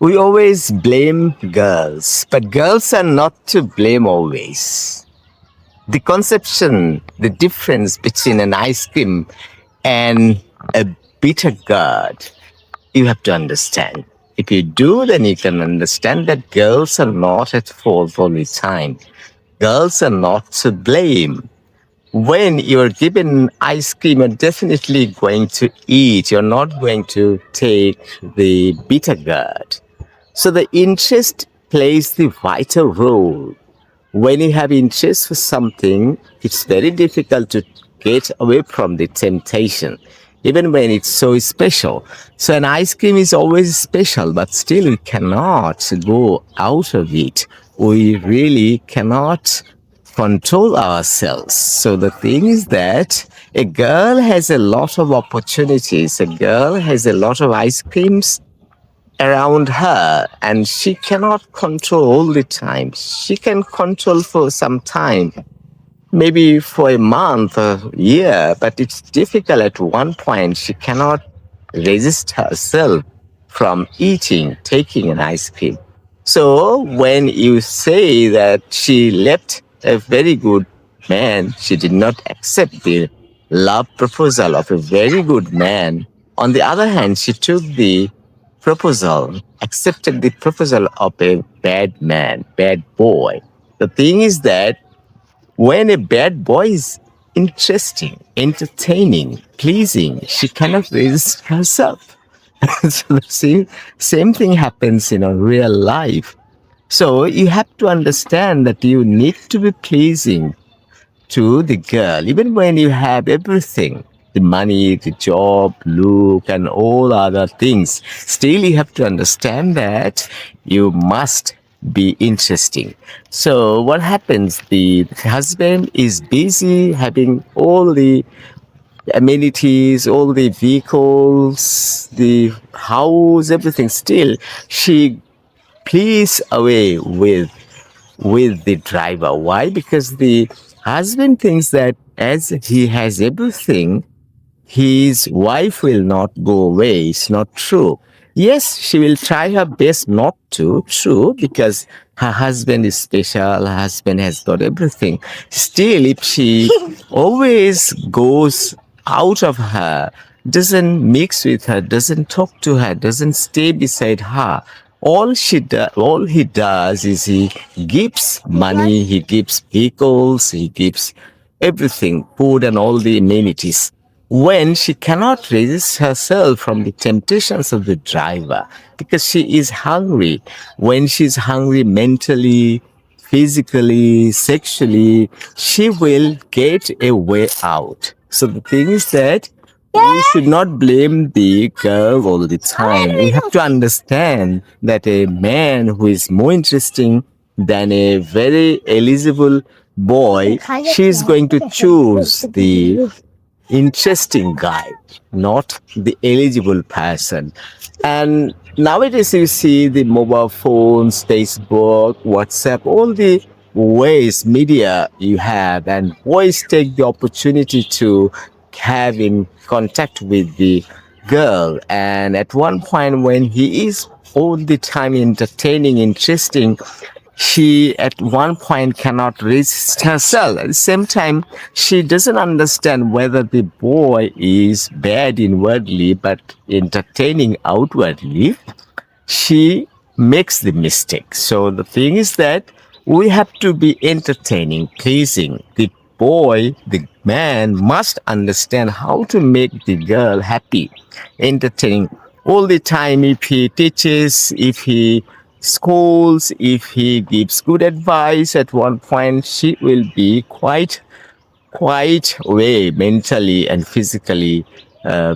We always blame girls, but girls are not to blame always. The conception, the difference between an ice cream and a bitter gourd, you have to understand. If you do, then you can understand that girls are not at fault all the time. Girls are not to blame. When you're given ice cream, you're definitely going to eat. You're not going to take the bitter gourd. So the interest plays the vital role. When you have interest for something, it's very difficult to get away from the temptation, even when it's so special. So an ice cream is always special, but still we cannot go out of it. We really cannot control ourselves. So the thing is that a girl has a lot of opportunities. A girl has a lot of ice creams around her and she cannot control all the time. She can control for some time, maybe for a month or year, but it's difficult at one point. She cannot resist herself from eating, taking an ice cream. So when you say that she left a very good man, she did not accept the love proposal of a very good man. On the other hand, she took the proposal, accepted the proposal of a bad man, bad boy. The thing is that when a bad boy is interesting, entertaining, pleasing, she cannot resist herself. So the same thing happens in a real life. So you have to understand that you need to be pleasing to the girl, even when you have everything, the money, the job, look, and all other things. Still, you have to understand that you must be interesting. So what happens? The husband is busy having all the amenities, all the vehicles, the house, everything. Still, she pleads away with the driver. Why? Because the husband thinks that as he has everything, his wife will not go away. It's not true. Yes, she will try her best not to, true, because her husband is special, her husband has got everything. Still, if she always goes out of her, doesn't mix with her, doesn't talk to her, doesn't stay beside her, all he does is he gives money, he gives vehicles, he gives everything, food and all the amenities. When she cannot resist herself from the temptations of the driver because she is hungry. When she's hungry mentally, physically, sexually, she will get a way out. So the thing is that we should not blame the girl all the time. We have to understand that a man who is more interesting than a very eligible boy, she is going to choose the interesting guy, not the eligible person. And nowadays you see the mobile phones, Facebook, WhatsApp, all the ways media you have, and boys take the opportunity to have in contact with the girl. And at one point when he is all the time entertaining, interesting, she at one point cannot resist herself. At the same time, she doesn't understand whether the boy is bad inwardly but entertaining outwardly. She makes the mistake. So the thing is that we have to be entertaining, pleasing. The boy, the man must understand how to make the girl happy, entertaining all the time. If he teaches, if he schools, if he gives good advice, at one point she will be quite away mentally and physically uh,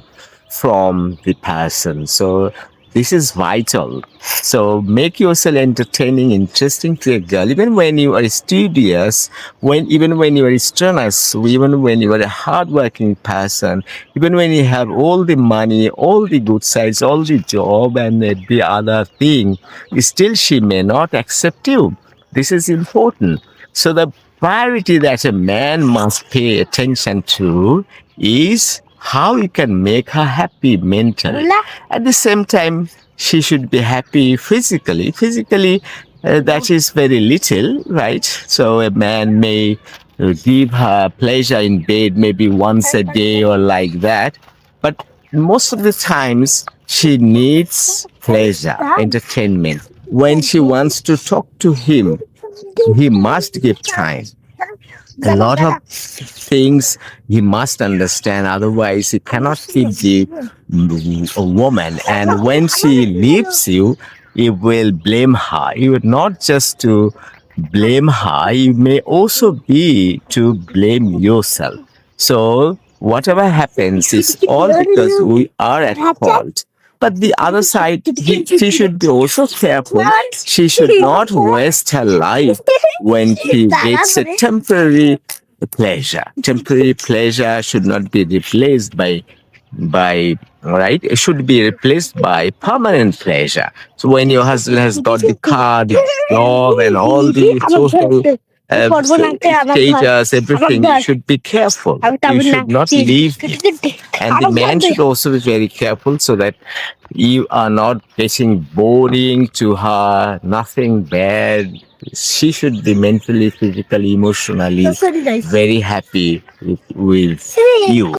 from the person. So this is vital. So make yourself entertaining, interesting to a girl, even when you are studious, even when you are strenuous, even when you are a hardworking person, even when you have all the money, all the good sides, all the job and the other thing, still she may not accept you. This is important. So the priority that a man must pay attention to is how you can make her happy mentally. At the same time, she should be happy physically. Physically, that is very little, right? So a man may give her pleasure in bed maybe once a day or like that. But most of the times, she needs pleasure, entertainment. When she wants to talk to him, he must give time. A lot of things he must understand, otherwise he cannot keep a woman. And when she leaves you, you will blame her. You would not just to blame her, you may also be to blame yourself. So whatever happens is all because we are at fault. But the other side, she should be also careful. She should not waste her life when she gets a temporary pleasure. Temporary pleasure should not be replaced by right. It should be replaced by permanent pleasure. So when your husband has got the car, the job, and all the social status, everything, you should be careful. You should not leave him. And the man should also be very careful so that you are not getting boring to her, nothing bad. She should be mentally, physically, emotionally very happy with you.